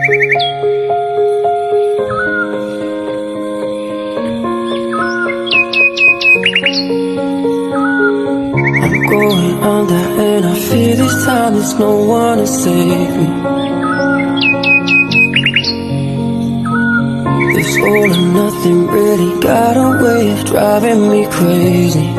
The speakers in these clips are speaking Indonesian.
I'm going under and I fear this time there's no one to save me. This all or nothing really got a way of driving me crazy.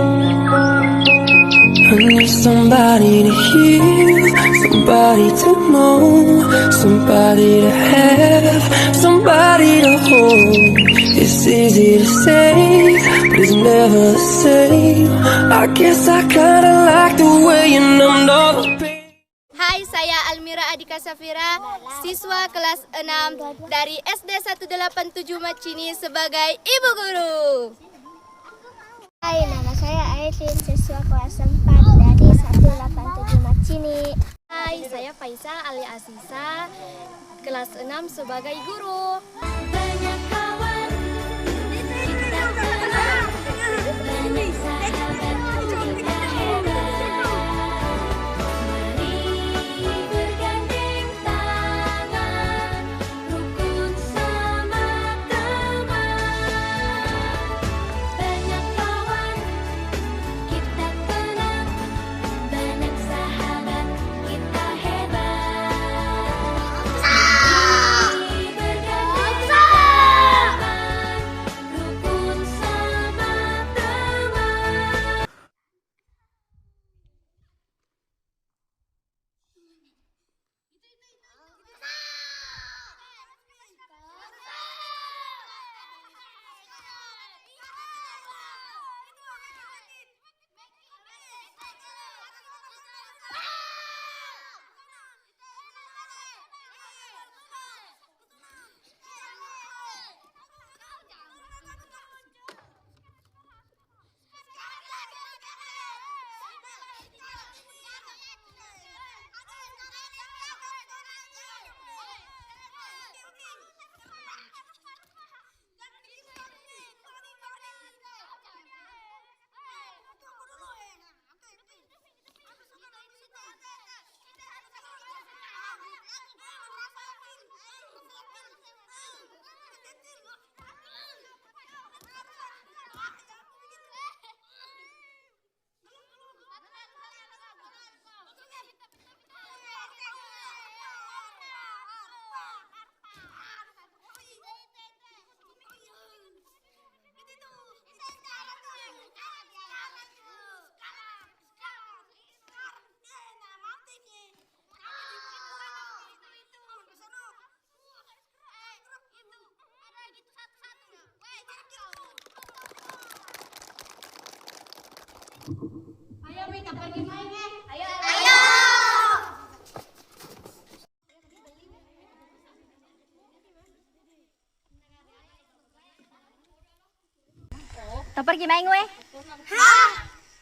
I need somebody to hear, somebody to know, somebody to have, somebody to hold. It's easy to say, but it's never the same. I guess I kinda like the way you numbed all the pain. Hai, saya Almira Adika Safira, siswa kelas 6 dari SD 187 Macini sebagai ibu guru. Hai, nama saya Aitin, siswa kelas 4 dari 187 Macini. Hai, saya Faisa Ali Asisa, kelas 6 sebagai guru. Banyak kawan, kita kenal, banyak sahabat, kita hebat. Mari bergandeng tangan, rukun sama teman. Banyak kawan, kita kenal, banyak sahabat, kita hebat. Mari bergandeng tangan, rukun sama teman. Ayo kita pergi main ya. Ayo. Kita pergi main gue. Hah?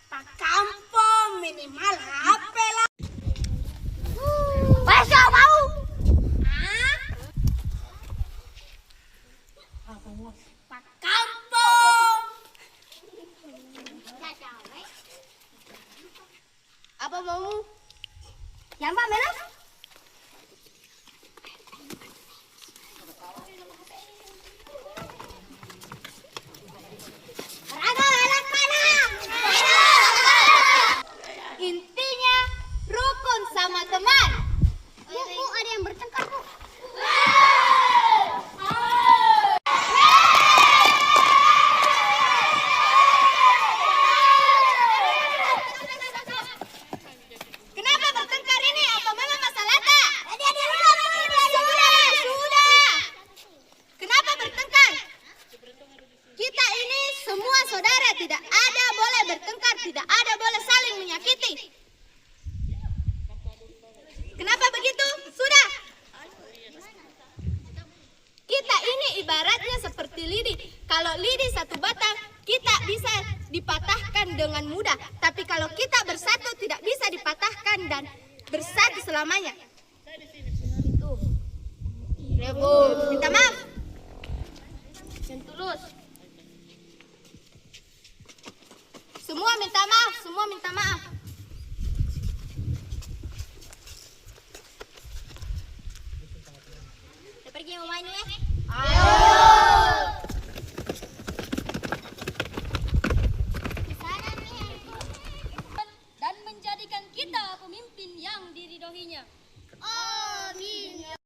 Pak kampung minimal HP lah. Besok mau. Pak kampung. Apa mau? Yang Pak Melas? Intinya rukun sama teman. Bu, ada yang bertengkar, Bu. Kenapa bertengkar ini? Apa memang masalah tak? Sudah. Kenapa bertengkar? Kita ini semua saudara, tidak ada boleh bertengkar, tidak ada boleh saling menyakiti. Kenapa begitu? Sudah. Kita ini ibaratnya seperti lidi. Kalau lidi satu batang, kita bisa dipatahkan dengan mudah. Tapi kalau kita bersatu, tidak bisa dipatahkan dan bersatu selamanya. Rebut. Minta maaf. Yang tulus. Semua minta maaf, semua minta maaf. Nih mau main weh. Dan menjadikan kita pemimpin yang diridhoinya. Amin.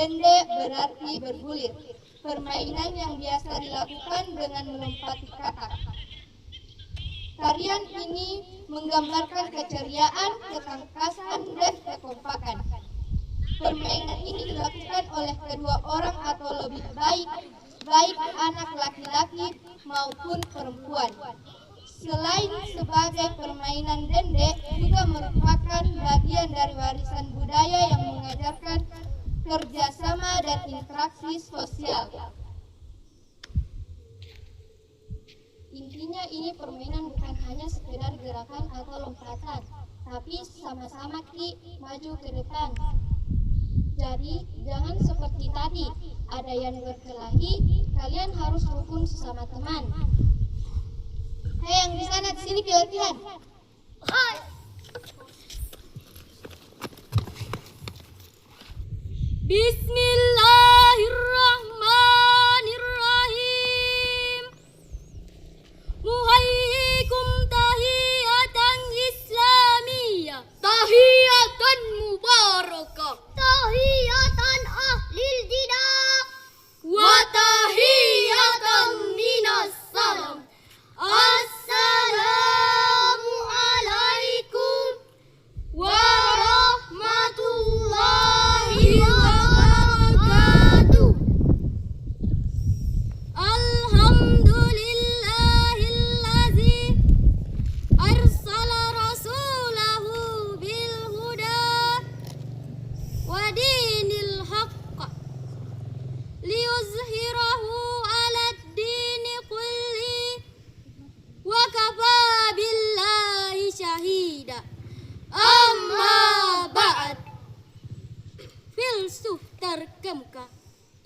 dende berarti bergulir, permainan yang biasa dilakukan dengan melompati katak. Tarian ini menggambarkan keceriaan, ketangkasan, dan kekompakan. Permainan ini dilakukan oleh kedua orang atau lebih baik anak laki-laki maupun perempuan. Selain sebagai permainan dende, juga merupakan bagian dari warisan budaya yang mengajarkan kerjasama dan interaksi sosial. Intinya ini permainan bukan hanya sekedar gerakan atau lompatan, tapi sama-sama maju ke depan. Jadi jangan seperti tadi, ada yang berkelahi, kalian harus rukun sesama teman. Hei yang di sana, di sini latihan. Bismillahirrahmanirrahim. Muhayyikum tahiyatan islamiyah, tahiyatan mubarakah, tahiyatan ahlil jidah, wa tahiyatan minas salam. Assalamu alaikum warahmatullahi wabarakatuh. Alhamdulillahillazi arsala rasulahu bil huda wa dinil haqq liyuzhirahu ala dini kulli wa kafa billahi syahida. Amma ba'd. Filsuf terkemuka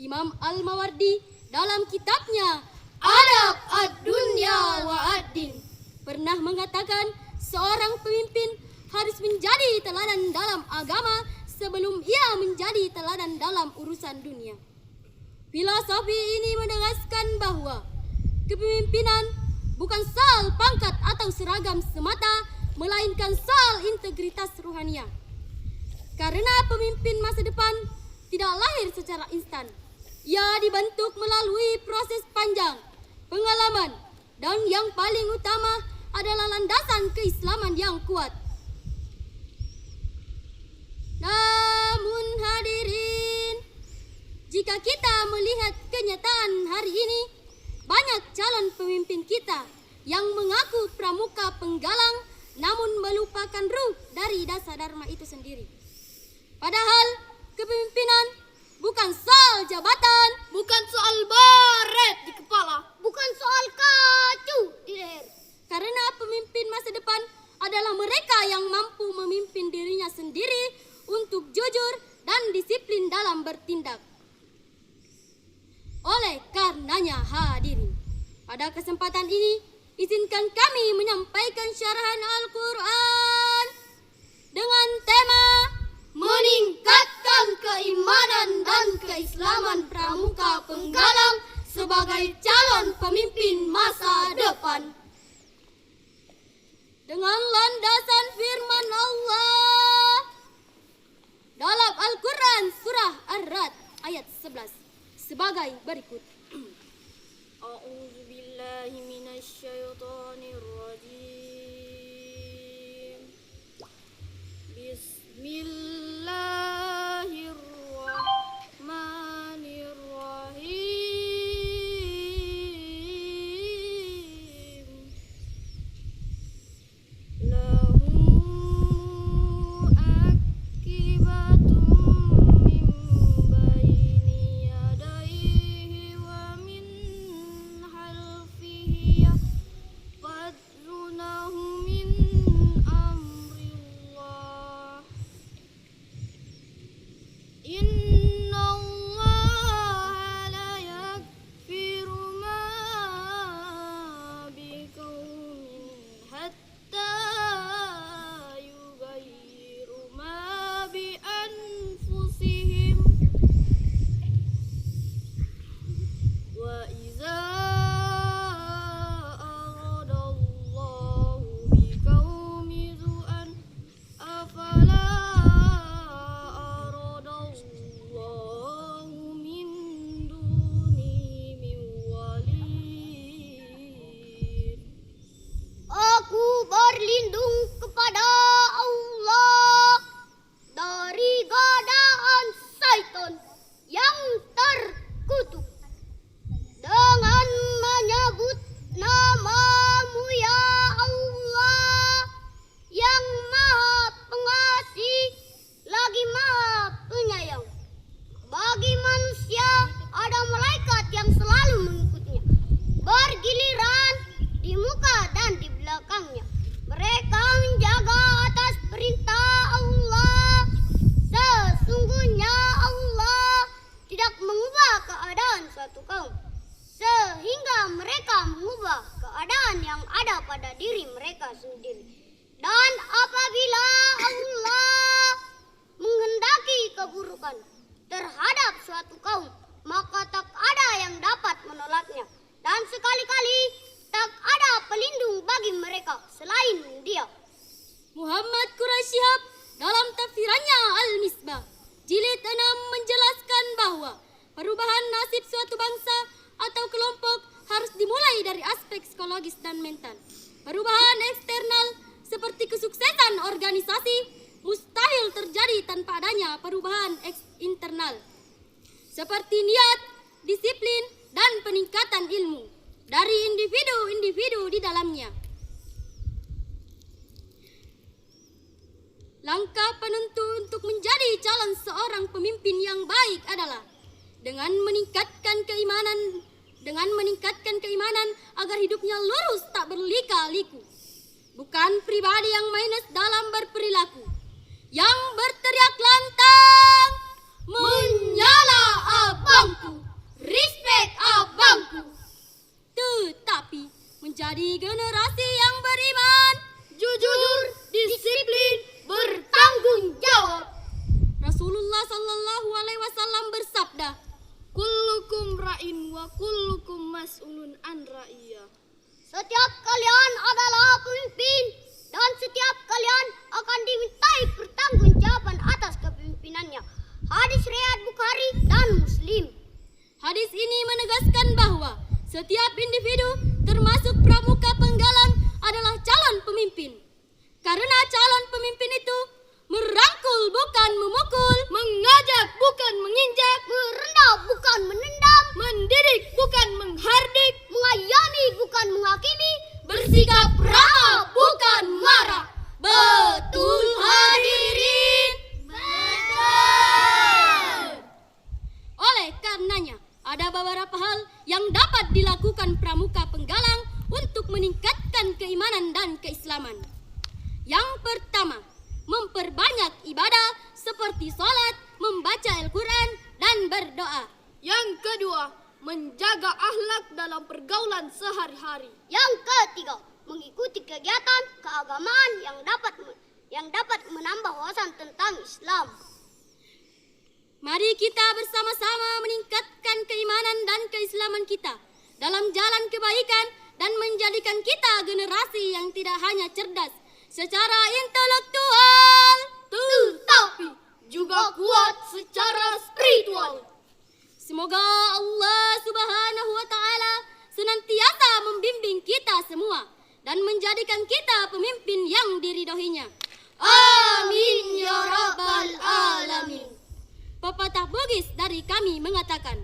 Imam Al-Mawardi dalam kitabnya Adab ad-Dunya wa ad-Din pernah mengatakan seorang pemimpin harus menjadi teladan dalam agama sebelum ia menjadi teladan dalam urusan dunia. Filosofi ini menegaskan bahwa kepemimpinan bukan soal pangkat atau seragam semata, melainkan soal integritas ruhania. Karena pemimpin masa depan tidak lahir secara instan. Ia dibentuk melalui proses panjang, pengalaman, dan yang paling utama adalah landasan keislaman yang kuat. Namun hadirin, jika kita melihat kenyataan hari ini, banyak calon pemimpin kita yang mengaku pramuka penggalang namun melupakan ruh dari dasar dharma itu sendiri. Padahal kepemimpinan bukan soal jabatan, bukan soal baret di kepala, bukan soal kacu di leher. Karena pemimpin masa depan adalah mereka yang mampu memimpin dirinya sendiri untuk jujur dan disiplin dalam bertindak. Oleh karenanya hadirin, pada kesempatan ini izinkan kami menyampaikan syarahan Al-Quran dengan tema meningkatkan keimanan dan keislaman pramuka penggalang sebagai calon pemimpin masa depan. Dengan landasan firman Allah dalam Al-Quran surah Ar-Ra'd ayat 11 sebagai berikut. A'udzu billahi minasyaitonir rajim. Bismillahirrahmanirrahim. Lahu akibatum min baini yadayhi wa min khalfihi yahfazunahu ada pada diri mereka sendiri. Dan apabila Allah menghendaki keburukan terhadap suatu kaum, maka tak ada yang dapat menolaknya. Dan sekali-kali tak ada pelindung bagi mereka selain Dia. Muhammad Quraisy Shihab dalam tafsirannya Al-Misbah jilid 6 menjelaskan bahwa perubahan nasib suatu bangsa atau kelompok harus dimulai dari aspek psikologis dan mental. Perubahan eksternal seperti kesuksesan organisasi mustahil terjadi tanpa adanya perubahan internal seperti niat, disiplin, dan peningkatan ilmu dari individu-individu di dalamnya. Langkah penentu untuk menjadi calon seorang pemimpin yang baik adalah dengan meningkatkan keimanan agar hidupnya lurus tak berlika-liku. Bukan pribadi yang minus dalam berperilaku, yang berteriak lantang, menyala abangku, respect abangku. Tetapi menjadi generasi yang beriman, jujur, disiplin, bertanggung jawab. Rasulullah sallallahu alaihi wasallam bersabda, Kullukum ra'in wa kullukum mas'ulun an ra'iyah. Setiap kalian adalah pemimpin dan setiap kalian akan dimintai pertanggungjawaban atas kepemimpinannya. Hadis riwayat Bukhari dan Muslim. hadis ini menegaskan bahwa setiap individu termasuk pramuka penggalang adalah calon pemimpin. Karena calon pemimpin itu merangkul bukan memukul, Mengajak bukan menginjak, Merendah bukan menendang, mendidik bukan menghardik, mengayomi bukan menghakimi, bersikap ramah bukan marah. Betul hadirin? Betul. Oleh karenanya, ada beberapa hal yang dapat dilakukan pramuka penggalang untuk meningkatkan keimanan dan keislaman. Yang pertama, memperbanyak ibadah seperti sholat, membaca Al-Quran, dan berdoa. Yang kedua, menjaga akhlak dalam pergaulan sehari-hari. Yang ketiga, mengikuti kegiatan keagamaan yang dapat menambah wawasan tentang Islam. Mari kita bersama-sama meningkatkan keimanan dan keislaman kita dalam jalan kebaikan dan menjadikan kita generasi yang tidak hanya cerdas secara intelektual, Tetapi juga kuat secara spiritual. semoga Allah Subhanahu wa Ta'ala senantiasa membimbing kita semua dan menjadikan kita pemimpin yang diridhoinya. Amin ya rabbal alamin. Pepatah Bugis dari kami mengatakan,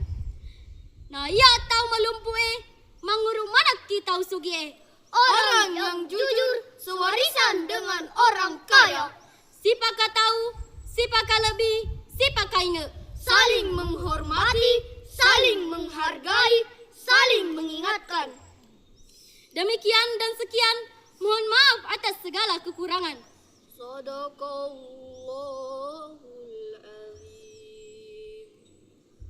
"Na ya tau malumpue, manguru manak kita usugie." Orang yang jujur sewarisan dengan orang kaya. Sipaka tahu, sipaka lebih, sipaka inge. Saling menghormati, saling menghargai, saling mengingatkan. Demikian dan sekian, mohon maaf atas segala kekurangan. Sadaqallahul azim.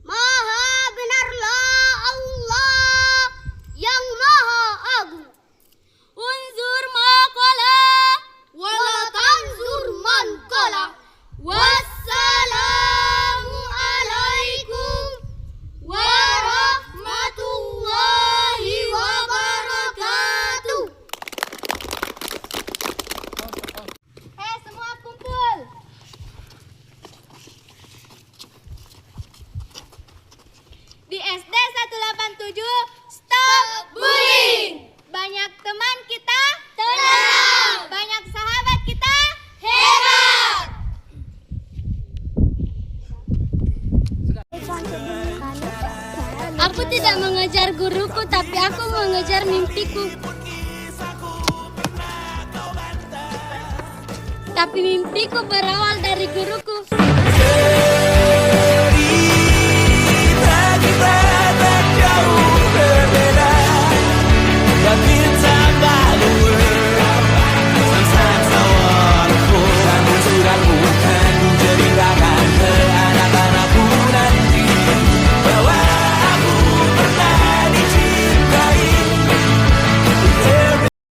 Maha benarlah Allah yang maha agung. Unzur maqala Wala tanzur man qala. wassalamu alaikum warahmatullahi wabarakatuh. Semua kumpul. Di SD 187 stop bullying. Banyak teman kita tenang. Banyak sahabat kita hebat. Aku tidak mengejar guruku, tapi aku mengejar mimpiku. Tapi mimpiku berawal dari guruku.